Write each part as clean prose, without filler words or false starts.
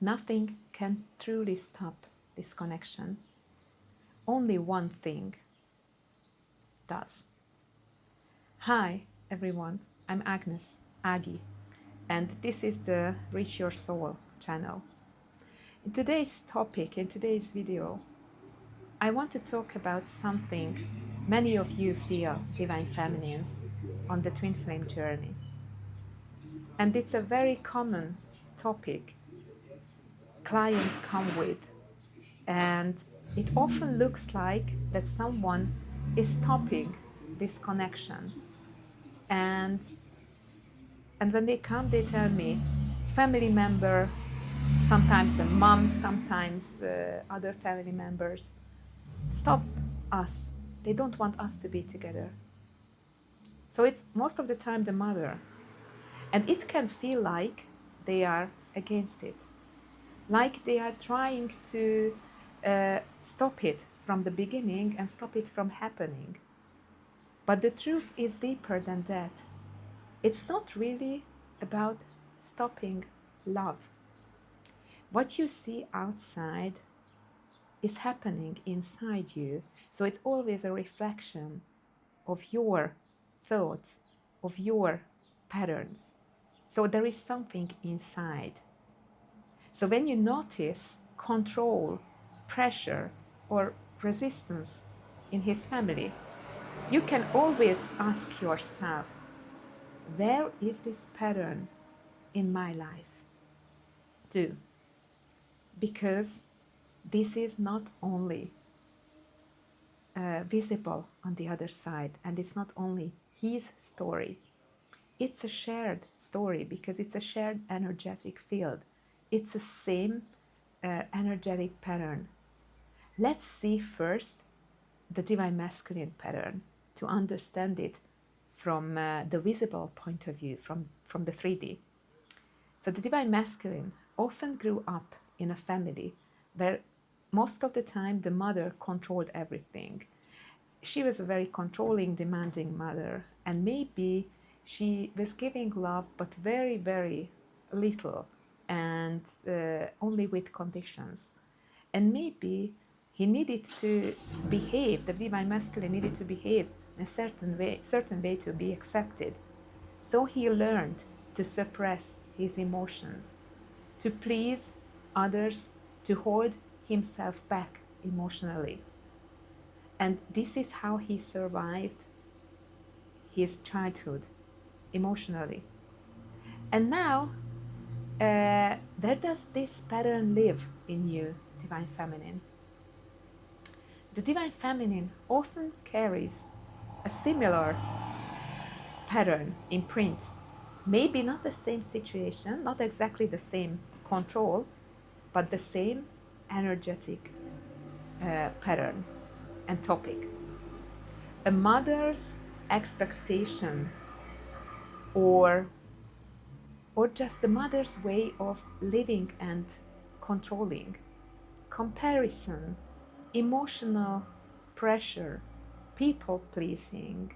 Nothing can truly stop this connection. Only one thing does. Hi everyone, I'm Aggie, and this is the Reach Your Soul channel. In today's video, I want to talk about something many of you feel, Divine Feminines, on the twin flame journey. And it's a very common topic clients come with, and it often looks like that someone is stopping this connection. And when they come, they tell me, family member, sometimes the mom, sometimes other family members, stop us. They don't want us to be together. So it's most of the time the mother. And it can feel like they are against it, like they are trying to stop it from the beginning and stop it from happening. But the truth is deeper than that. It's not really about stopping love. What you see outside is happening inside you. So it's always a reflection of your thoughts, of your patterns. So there is something inside. So when you notice control, pressure, or resistance in his family, you can always ask yourself, where is this pattern in my life too? Because this is not only visible on the other side, and it's not only his story. It's a shared story because it's a shared energetic field. It's the same energetic pattern. Let's see first the divine masculine pattern to understand it from the visible point of view, from the 3D. So the divine masculine often grew up in a family where most of the time the mother controlled everything. She was a very controlling, demanding mother, and maybe she was giving love but very, very little, and only with conditions. And maybe he needed to behave, the divine masculine needed to behave in a certain way to be accepted. So he learned to suppress his emotions, to please others, to hold himself back emotionally. And this is how he survived his childhood emotionally. And now, where does this pattern live in you, Divine Feminine? The Divine Feminine often carries a similar pattern imprint. Maybe not the same situation, not exactly the same control, but the same energetic pattern and topic. A mother's expectation, or just the mother's way of living and controlling, comparison, emotional pressure, people pleasing,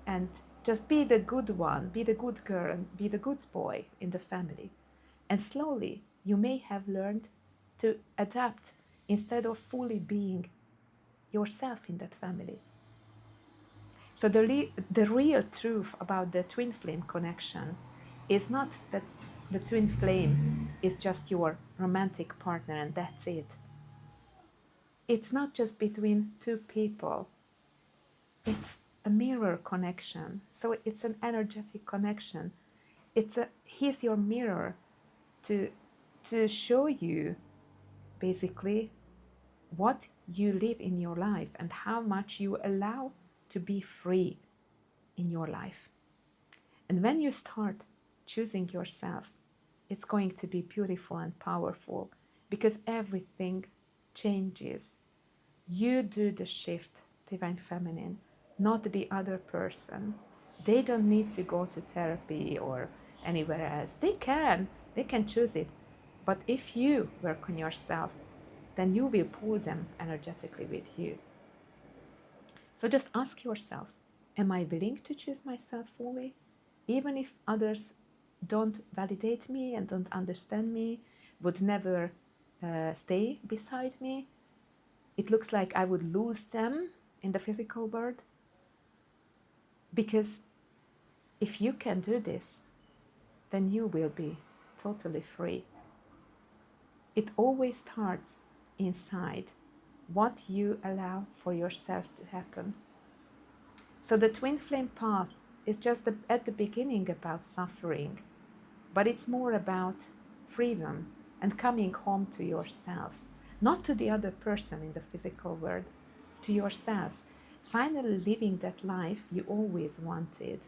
and just be the good one, be the good girl, and be the good boy in the family. And slowly you may have learned to adapt instead of fully being yourself in that family. So the real truth about the twin flame connection is not that the twin flame is just your romantic partner and that's it. It's not just between two people. It's a mirror connection. So it's an energetic connection. He's your mirror to show you basically what you live in your life and how much you allow to be free in your life. And when you start choosing yourself, it's going to be beautiful and powerful because everything changes. You do the shift, Divine Feminine, not the other person. They don't need to go to therapy or anywhere else. They can choose it. But if you work on yourself, then you will pull them energetically with you. So just ask yourself, am I willing to choose myself fully? Even if others don't validate me and don't understand me, would never stay beside me. It looks like I would lose them in the physical world. Because if you can do this, then you will be totally free. It always starts inside, what you allow for yourself to happen. So the twin flame path is just at the beginning about suffering, but it's more about freedom and coming home to yourself, not to the other person in the physical world, to yourself, finally living that life you always wanted.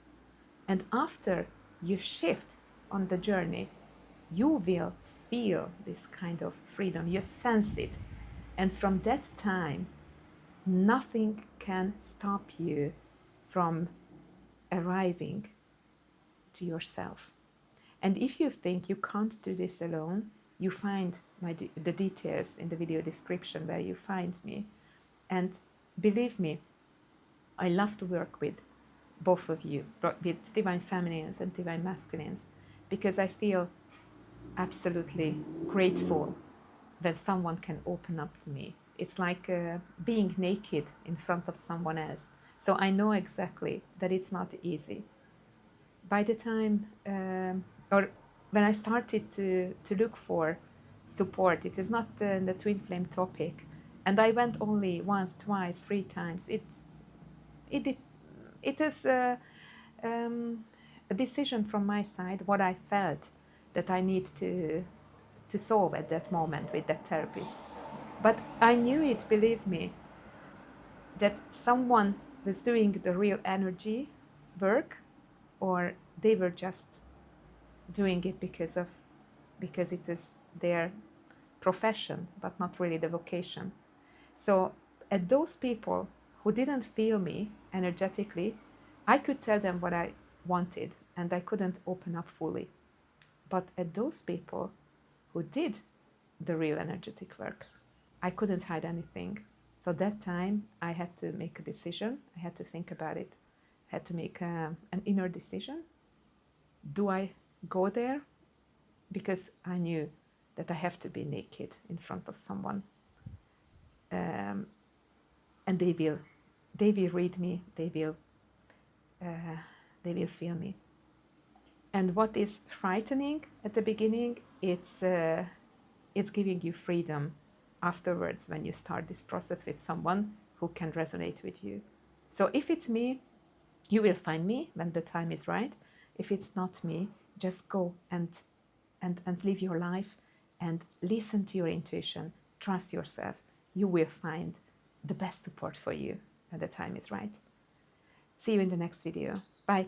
And after you shift on the journey, you will feel this kind of freedom, you sense it. And from that time, nothing can stop you from arriving to yourself. And if you think you can't do this alone, you find the details in the video description where you find me. And believe me, I love to work with both of you, with divine feminines and divine masculines, because I feel absolutely grateful when someone can open up to me. It's like being naked in front of someone else. So I know exactly that it's not easy. By the time, or when I started to look for support, it is not the twin flame topic, and I went only once, twice, 3 times. It is a decision from my side, what I felt that I need to solve at that moment with that therapist. But I knew it, believe me, that someone was doing the real energy work, or they were just doing it because it is their profession, but not really the vocation. So at those people who didn't feel me energetically, I could tell them what I wanted, and I couldn't open up fully. But at those people who did the real energetic work, I couldn't hide anything. So that time I had to make a decision. I had to think about it. I had to make an inner decision. Do I go there? Because I knew that I have to be naked in front of someone. And they will read me, they will feel me. And what is frightening at the beginning, it's giving you freedom afterwards when you start this process with someone who can resonate with you. So if it's me, you will find me when the time is right. If it's not me, just go and live your life and listen to your intuition. Trust yourself. You will find the best support for you when the time is right. See you in the next video. Bye.